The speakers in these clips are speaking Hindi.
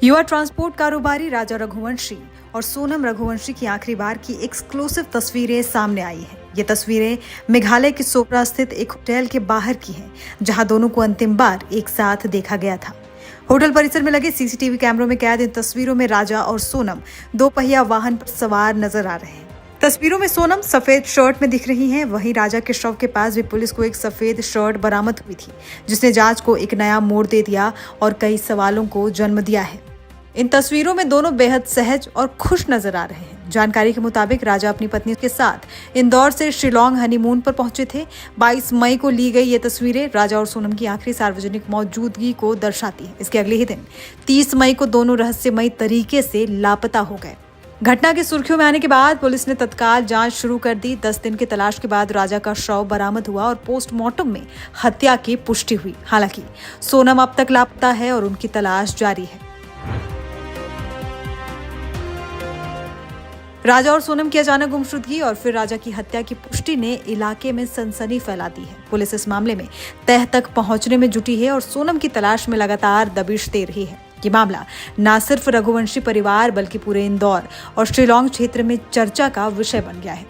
युवा ट्रांसपोर्ट कारोबारी राजा रघुवंशी और सोनम रघुवंशी की आखिरी बार की एक्सक्लूसिव तस्वीरें सामने आई हैं। ये तस्वीरें मेघालय के सोप्रा स्थित एक होटल के बाहर की हैं, जहां दोनों को अंतिम बार एक साथ देखा गया था। होटल परिसर में लगे सीसीटीवी कैमरों में कैद इन तस्वीरों में राजा और सोनम दो पहिया वाहन पर सवार नजर आ रहे हैं। तस्वीरों में सोनम सफेद शर्ट में दिख रही हैं, वहीं राजा के शव के पास भी पुलिस को एक सफेद शर्ट बरामद हुई थी, जिसने जांच को एक नया मोड़ दे दिया और कई सवालों को जन्म दिया है। इन तस्वीरों में दोनों बेहद सहज और खुश नजर आ रहे हैं। जानकारी के मुताबिक राजा अपनी पत्नी के साथ इंदौर से शिलोंग हनीमून पर पहुंचे थे। 22 मई को ली गई ये तस्वीरें राजा और सोनम की आखिरी सार्वजनिक मौजूदगी को दर्शाती है। इसके अगले ही दिन 30 मई को दोनों रहस्यमयी तरीके से लापता हो गए। घटना की सुर्खियों में आने के बाद पुलिस ने तत्काल जांच शुरू कर दी। 10 दिन की तलाश के बाद राजा का शव बरामद हुआ और पोस्टमार्टम में हत्या की पुष्टि हुई। हालांकि सोनम अब तक लापता है और उनकी तलाश जारी है। राजा और सोनम की अचानक गुमशुदगी और फिर राजा की हत्या की पुष्टि ने इलाके में सनसनी फैला दी है। पुलिस इस मामले में तह तक पहुंचने में जुटी है और सोनम की तलाश में लगातार दबिश दे रही है। ये मामला न सिर्फ रघुवंशी परिवार बल्कि पूरे इंदौर और शिलोंग क्षेत्र में चर्चा का विषय बन गया है।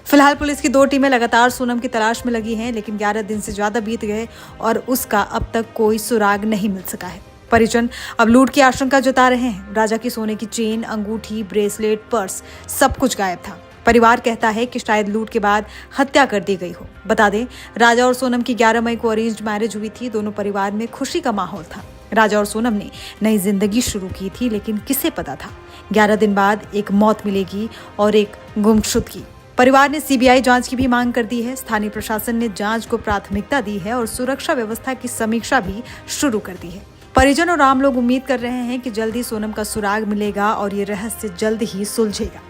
फिलहाल पुलिस की 2 टीमें लगातार सोनम की तलाश में लगी हैं, लेकिन 11 दिन से ज्यादा बीत गए और उसका अब तक कोई सुराग नहीं मिल सका है। परिजन अब लूट की आशंका जता रहे हैं। राजा की सोने की चेन, अंगूठी, ब्रेसलेट, पर्स सब कुछ गायब था। परिवार कहता है कि शायद लूट के बाद हत्या कर दी गई हो। बता दें, राजा और सोनम की 11 मई को अरेंज्ड मैरिज हुई थी। दोनों परिवार में खुशी का माहौल था। राजा और सोनम ने नई जिंदगी शुरू की थी, लेकिन किसे पता था 11 दिन बाद एक मौत मिलेगी और एक गुमशुदगी। परिवार ने सीबीआई जांच की भी मांग कर दी है। स्थानीय प्रशासन ने जांच को प्राथमिकता दी है और सुरक्षा व्यवस्था की समीक्षा भी शुरू कर दी है। परिजन और आम लोग उम्मीद कर रहे हैं कि जल्द ही सोनम का सुराग मिलेगा और ये रहस्य जल्द ही सुलझेगा।